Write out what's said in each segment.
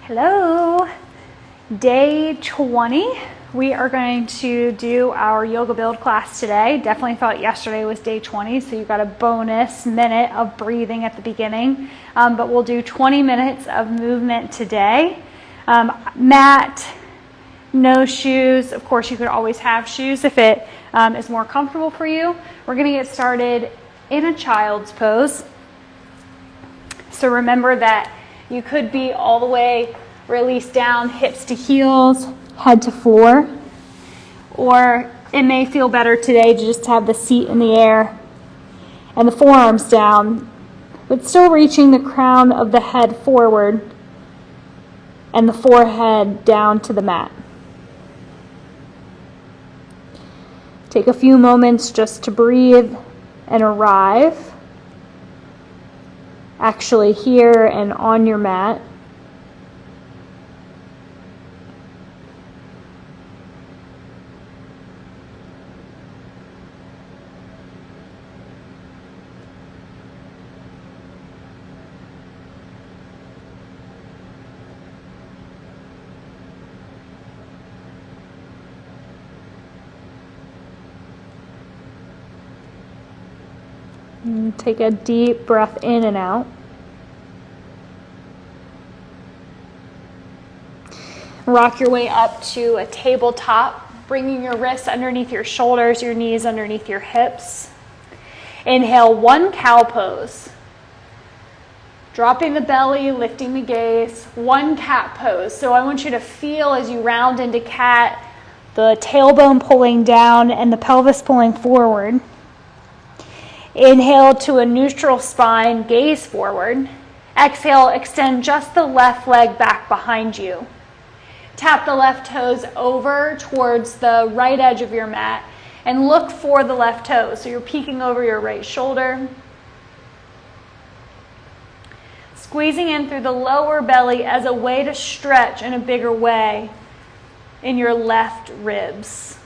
Hello. Day 20. We are going to do our yoga build class today. Definitely thought yesterday was day 20, so you got a bonus minute of breathing at the beginning. But we'll do 20 minutes of movement today. Mat, no shoes. Of course, you could always have shoes if it is more comfortable for you. We're going to get started in a child's pose. So remember that you could be all the way released down, hips to heels, head to floor. Or it may feel better today to just have the seat in the air and the forearms down, but still reaching the crown of the head forward and the forehead down to the mat. Take a few moments just to breathe and arrive actually here and on your mat. And take a deep breath in and out. Rock your way up to a tabletop, bringing your wrists underneath your shoulders, your knees underneath your hips. Inhale, one cow pose. Dropping the belly, lifting the gaze. One cat pose. So I want you to feel as you round into cat, the tailbone pulling down and the pelvis pulling forward. Inhale to a neutral spine, gaze forward. Exhale, extend just the left leg back behind you. Tap the left toes over towards the right edge of your mat and look for the left toe. So you're peeking over your right shoulder. Squeezing in through the lower belly as a way to stretch in a bigger way in your left ribs.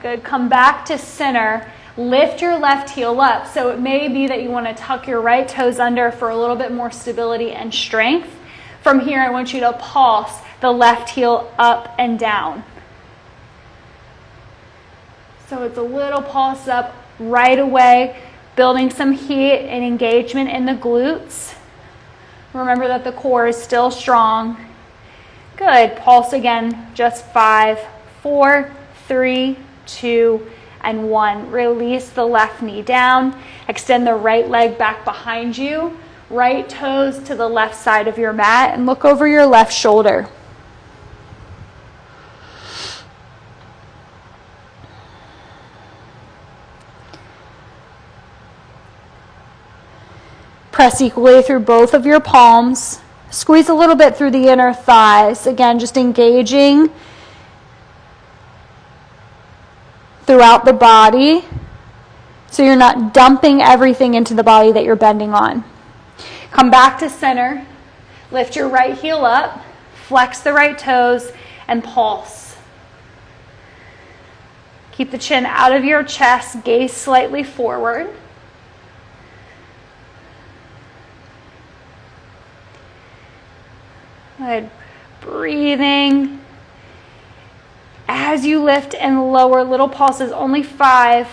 Good. Come back to center. Lift your left heel up. So it may be that you want to tuck your right toes under for a little bit more stability and strength. From here, I want you to pulse the left heel up and down. So it's a little pulse up right away, building some heat and engagement in the glutes. Remember that the core is still strong. Good. Pulse again, just 5, 4, 3, 2, and 1. Release the left knee down. Extend the right leg back behind you. Right toes to the left side of your mat and look over your left shoulder. Press equally through both of your palms. Squeeze a little bit through the inner thighs. Again, just engaging throughout the body, so you're not dumping everything into the body that you're bending on. Come back to center, lift your right heel up, flex the right toes, and pulse. Keep the chin out of your chest, gaze slightly forward. Good. Breathing. As you lift and lower, little pulses, only 5,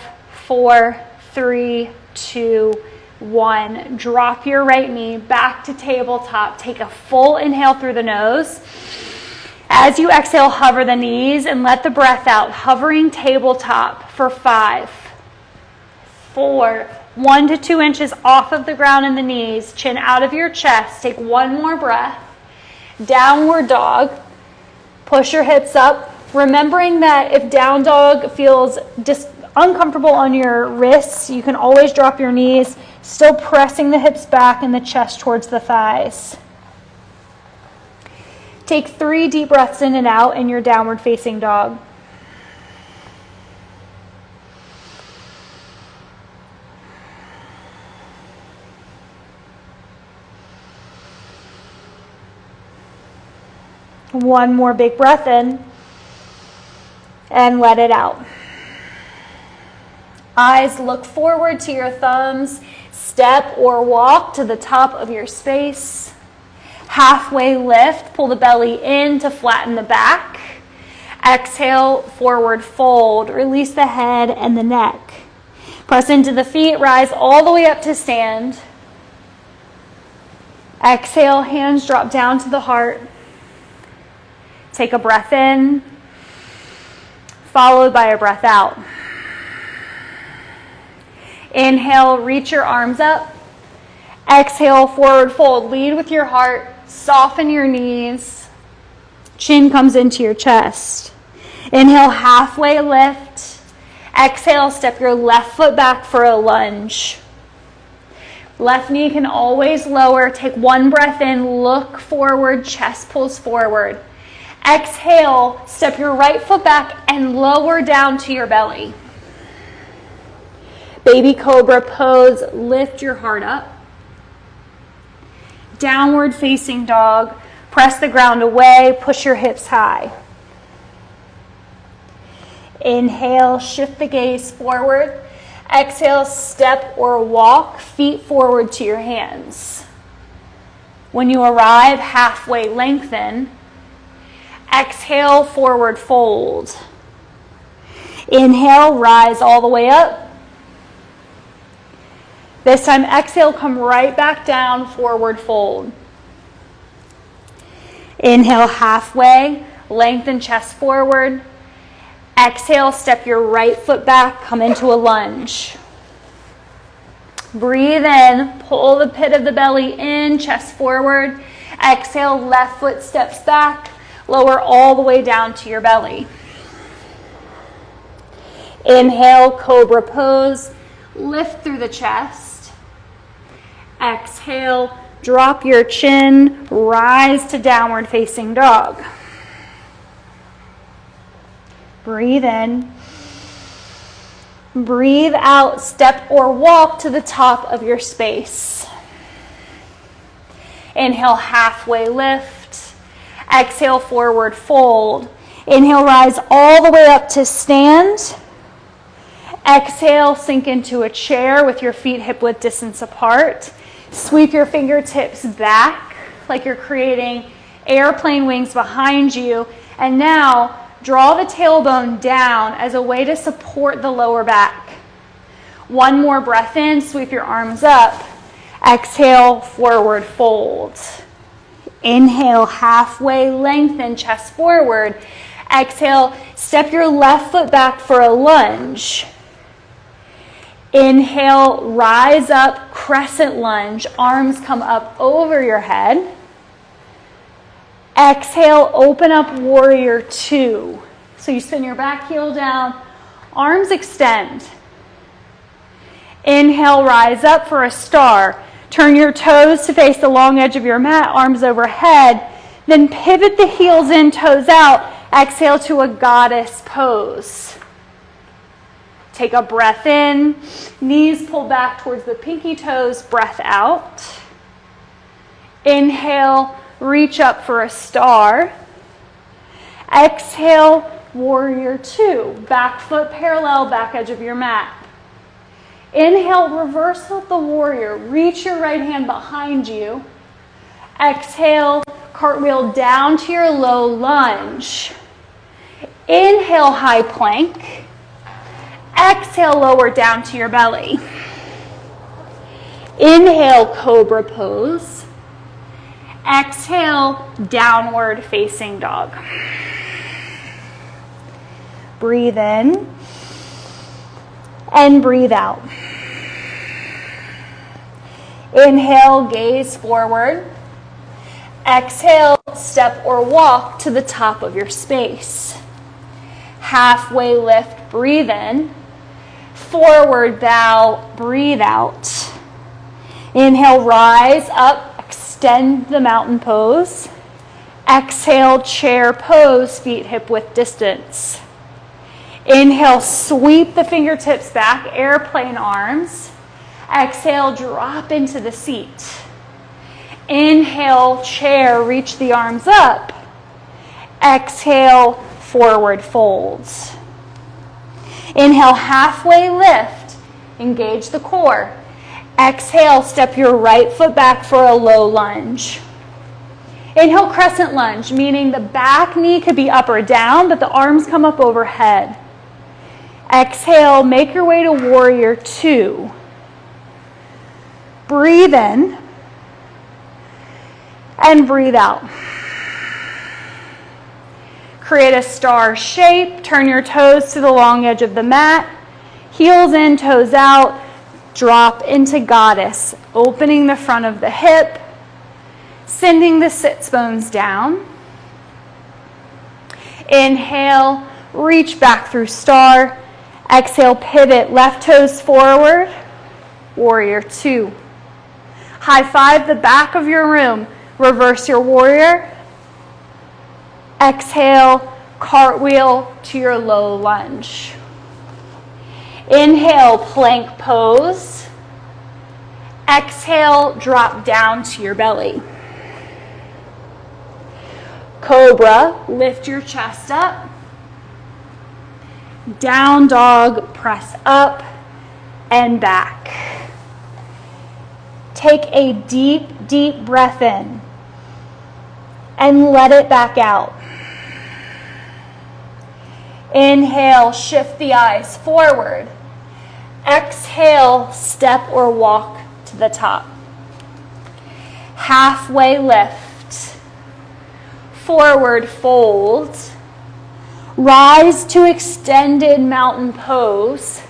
4, 3, 2, 1. Drop your right knee back to tabletop. Take a full inhale through the nose. As you exhale, hover the knees and let the breath out. Hovering tabletop for 5, 4, 1 to 2 inches off of the ground in the knees. Chin out of your chest. Take one more breath. Downward dog. Push your hips up. Remembering that if down dog feels uncomfortable on your wrists, you can always drop your knees, still pressing the hips back and the chest towards the thighs. Take 3 deep breaths in and out in your downward facing dog. One more big breath in. And let it out. Eyes look forward to your thumbs. step or walk to the top of your space. Halfway lift, pull the belly in to flatten the back. Exhale, forward fold. Release the head and the neck. Press into the feet, rise all the way up to stand. Exhale, hands drop down to the heart. Take a breath in, followed by a breath out. Inhale, reach your arms up. Exhale, forward fold. Lead with your heart. Soften your knees. Chin comes into your chest. Inhale, halfway lift. Exhale, step your left foot back for a lunge. Left knee can always lower. Take one breath in, look forward, chest pulls forward. Exhale, step your right foot back and lower down to your belly. Baby cobra pose, lift your heart up. Downward facing dog, press the ground away, push your hips high. Inhale, shift the gaze forward. Exhale, step or walk, feet forward to your hands. When you arrive, halfway lengthen. Exhale, forward fold. Inhale, rise all the way up. This time, exhale, come right back down, forward fold. Inhale, halfway, lengthen chest forward. Exhale, step your right foot back, come into a lunge. Breathe in, pull the pit of the belly in, chest forward. Exhale, left foot steps back, lower all the way down to your belly. Inhale, cobra pose, lift through the chest. Exhale, drop your chin, rise to downward facing dog. Breathe in. Breathe out, step or walk to the top of your space. Inhale, halfway lift. Exhale, forward fold. Inhale, rise all the way up to stand. Exhale, sink into a chair with your feet hip-width distance apart. Sweep your fingertips back like you're creating airplane wings behind you. And now, draw the tailbone down as a way to support the lower back. One more breath in, sweep your arms up. Exhale, forward fold. Inhale, halfway lengthen, chest forward. Exhale, step your left foot back for a lunge. Inhale, rise up, crescent lunge. Arms come up over your head. Exhale, open up warrior two. So you spin your back heel down, arms extend. Inhale, rise up for a star. Turn your toes to face the long edge of your mat, arms overhead. Then pivot the heels in, toes out. Exhale to a goddess pose. Take a breath in, knees pull back towards the pinky toes, breath out. Inhale, reach up for a star. Exhale, warrior two. Back foot parallel, back edge of your mat. Inhale, reverse with the warrior. Reach your right hand behind you. Exhale, cartwheel down to your low lunge. Inhale, high plank. Exhale, lower down to your belly. Inhale, cobra pose. Exhale, downward facing dog. Breathe in and breathe out. Inhale, gaze forward. Exhale, step or walk to the top of your space. Halfway lift, breathe in. Forward bow, breathe out. Inhale, rise up, extend the mountain pose. Exhale, chair pose, feet hip width distance. Inhale, sweep the fingertips back, airplane arms. Exhale, drop into the seat. Inhale, chair, reach the arms up. Exhale, forward folds. Inhale, halfway lift, engage the core. Exhale, step your right foot back for a low lunge. Inhale, crescent lunge, meaning the back knee could be up or down, but the arms come up overhead. Exhale, make your way to warrior two. Breathe in and breathe out. Create a star shape. Turn your toes to the long edge of the mat. Heels in, toes out. Drop into goddess, opening the front of the hip, sending the sits bones down. Inhale, reach back through star. Exhale, pivot, left toes forward, warrior two. High five the back of your room, reverse your warrior. Exhale, cartwheel to your low lunge. Inhale, plank pose. Exhale, drop down to your belly. Cobra, lift your chest up. Down dog, press up and back. Take a deep, deep breath in and let it back out. Inhale, shift the eyes forward. Exhale, step or walk to the top. Halfway lift. Forward fold. Rise to extended mountain pose.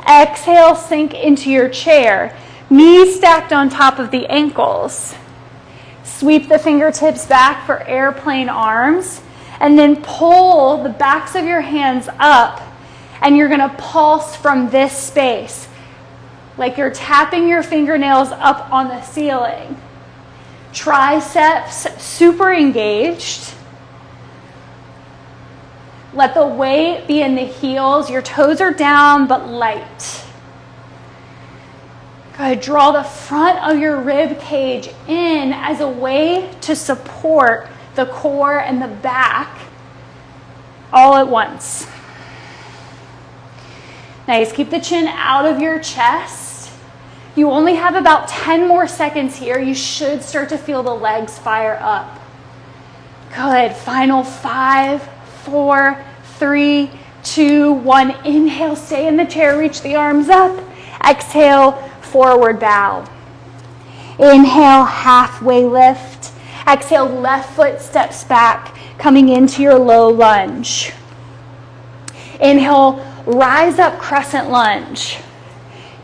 Exhale, sink into your chair. Knees stacked on top of the ankles. Sweep the fingertips back for airplane arms. And then pull the backs of your hands up, and you're gonna pulse from this space, like you're tapping your fingernails up on the ceiling. Triceps super engaged. Let the weight be in the heels. Your toes are down, but light. Good. Draw the front of your rib cage in as a way to support the core and the back all at once. Nice. Keep the chin out of your chest. You only have about 10 more seconds here. You should start to feel the legs fire up. Good. Final 5, 4, 3, 2, 1. Inhale, stay in the chair, reach the arms up. Exhale, forward bow. Inhale, halfway lift. Exhale, left foot steps back, coming into your low lunge. Inhale, rise up, crescent lunge.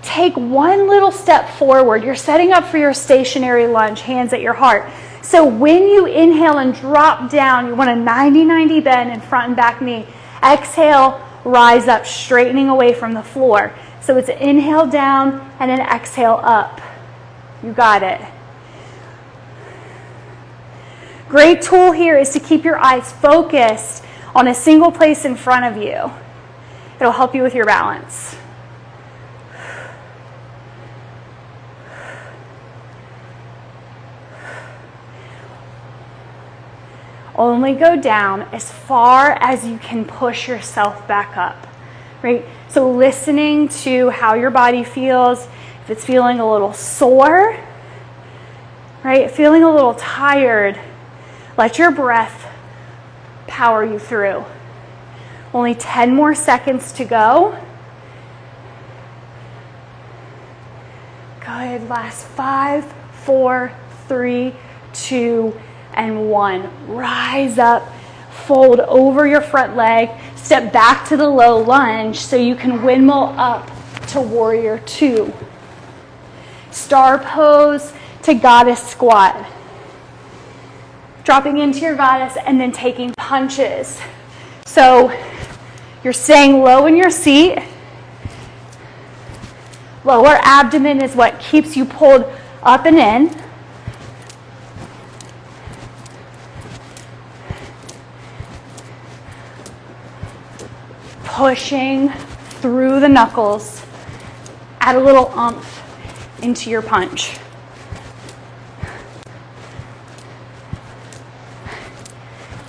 Take one little step forward. You're setting up for your stationary lunge, hands at your heart. So when you inhale and drop down, you want a 90-90 bend in front and back knee. Exhale, rise up, straightening away from the floor. So it's inhale down and then exhale up. You got it. Great tool here is to keep your eyes focused on a single place in front of you. It'll help you with your balance. Only go down as far as you can push yourself back up, right? So listening to how your body feels, if it's feeling a little sore, right? Feeling a little tired, let your breath power you through. Only 10 more seconds to go. Good. Last 5, 4, 3, 2, and 1. Rise up, fold over your front leg, step back to the low lunge so you can windmill up to warrior two. Star pose to goddess squat. Dropping into your goddess and then taking punches. So you're staying low in your seat. Lower abdomen is what keeps you pulled up and in. Pushing through the knuckles. Add a little oomph into your punch.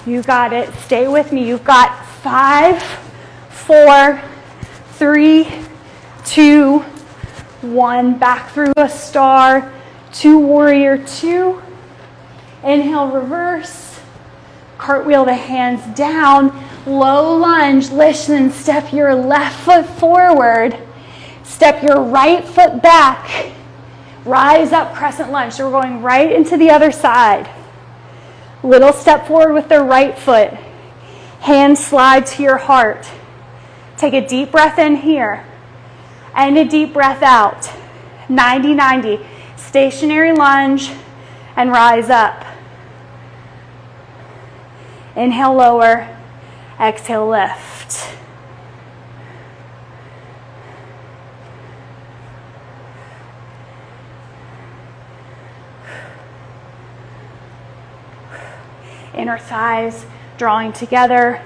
You got it. Stay with me. You've got 5, 4, 3, 2, 1, back through a star, 2, warrior 2. Inhale, reverse. Cartwheel the hands down, low lunge, lift and step your left foot forward. Step your right foot back. Rise up, crescent lunge. So we're going right into the other side. Little step forward with the right foot. Hands slide to your heart. Take a deep breath in here and a deep breath out. 90-90. Stationary lunge and rise up. Inhale, lower. Exhale, lift. Inner thighs drawing together.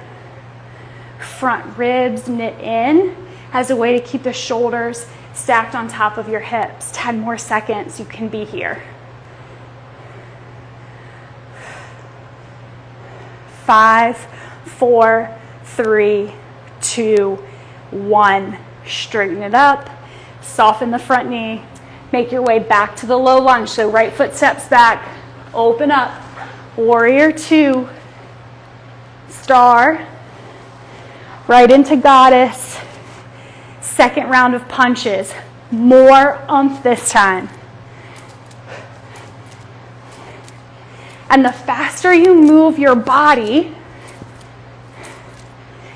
Front ribs knit in as a way to keep the shoulders stacked on top of your hips. 10 more seconds, you can be here. 5, 4, 3, 2, 1. Straighten it up. Soften the front knee. Make your way back to the low lunge. So right foot steps back. Open up. Warrior 2. Star. Right into goddess. Second round of punches. More oomph this time. And the faster you move your body,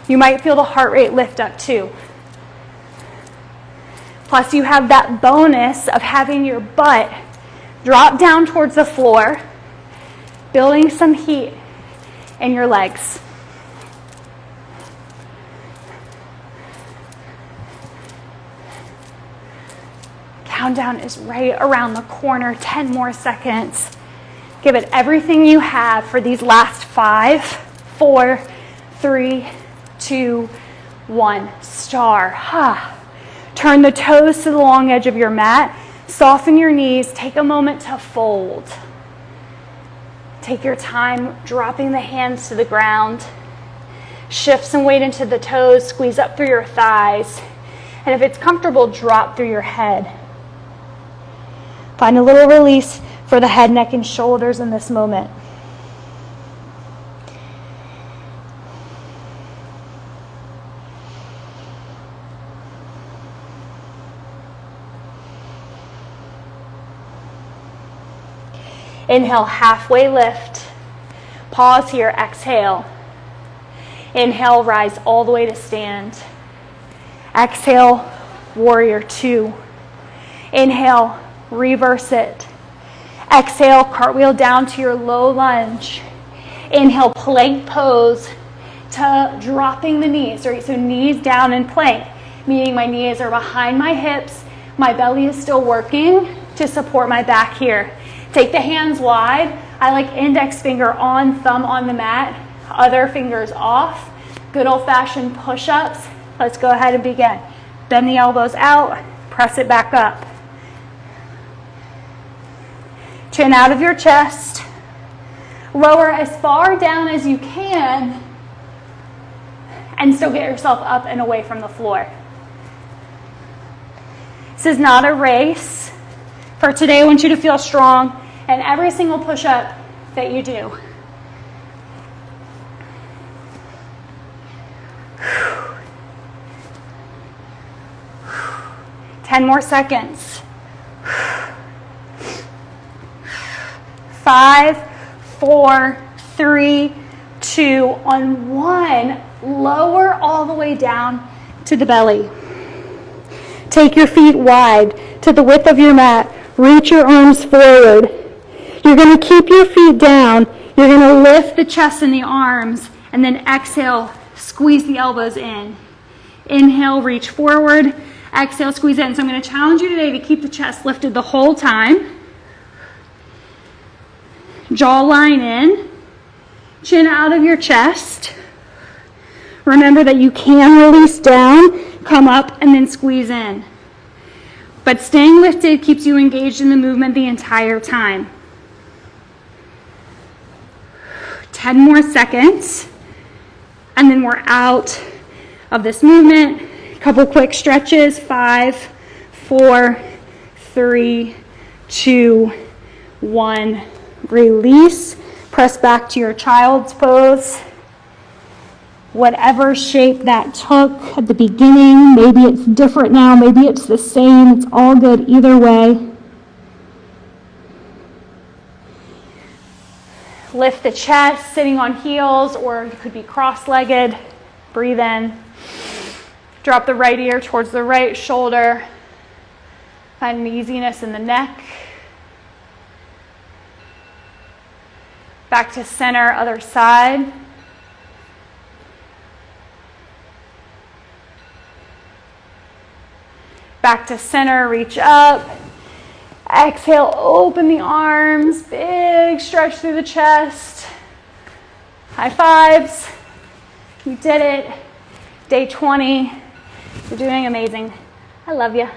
you might feel the heart rate lift up too. Plus you have that bonus of having your butt drop down towards the floor, building some heat in your legs. Countdown is right around the corner. 10 more seconds. Give it everything you have for these last 5, 4, 3, 2, 1. Star. Turn the toes to the long edge of your mat. Soften your knees. Take a moment to fold. Take your time dropping the hands to the ground. Shift some weight into the toes. Squeeze up through your thighs. And if it's comfortable, drop through your head. Find a little release for the head, neck, and shoulders in this moment. Inhale, halfway lift. Pause here, exhale. Inhale, rise all the way to stand. Exhale, warrior 2. Inhale, reverse it. Exhale, cartwheel down to your low lunge. Inhale, plank pose to dropping the knees, right? So knees down in plank, meaning my knees are behind my hips. My belly is still working to support my back here. Take the hands wide. I like index finger on, thumb on the mat, other fingers off. Good old-fashioned push-ups. Let's go ahead and begin. Bend the elbows out, press it back up. Chin out of your chest. Lower as far down as you can and still get yourself up and away from the floor. This is not a race. For today, I want you to feel strong in every single push-up that you do. Whew. 10 more seconds. 5, 4, 3, 2, on 1. Lower all the way down to the belly. Take your feet wide to the width of your mat. Reach your arms forward. You're going to keep your feet down. You're going to lift the chest and the arms, and then exhale, squeeze the elbows in. Inhale, reach forward. Exhale, squeeze in. So I'm going to challenge you today to keep the chest lifted the whole time. Jawline in. Chin out of your chest. Remember that you can release down, come up, and then squeeze in. But staying lifted keeps you engaged in the movement the entire time. 10 more seconds, and then we're out of this movement. A couple quick stretches. 5, 4, 3, 2, 1. Release. Press back to your child's pose. Whatever shape that took at the beginning, maybe it's different now, maybe it's the same, it's all good either way. Lift the chest, sitting on heels, or you could be cross-legged. Breathe in. Drop the right ear towards the right shoulder. Find an easiness in the neck. Back to center, other side. Back to center, reach up. Exhale, open the arms, big stretch through the chest. High fives. You did it. Day 20. You're doing amazing. I love you.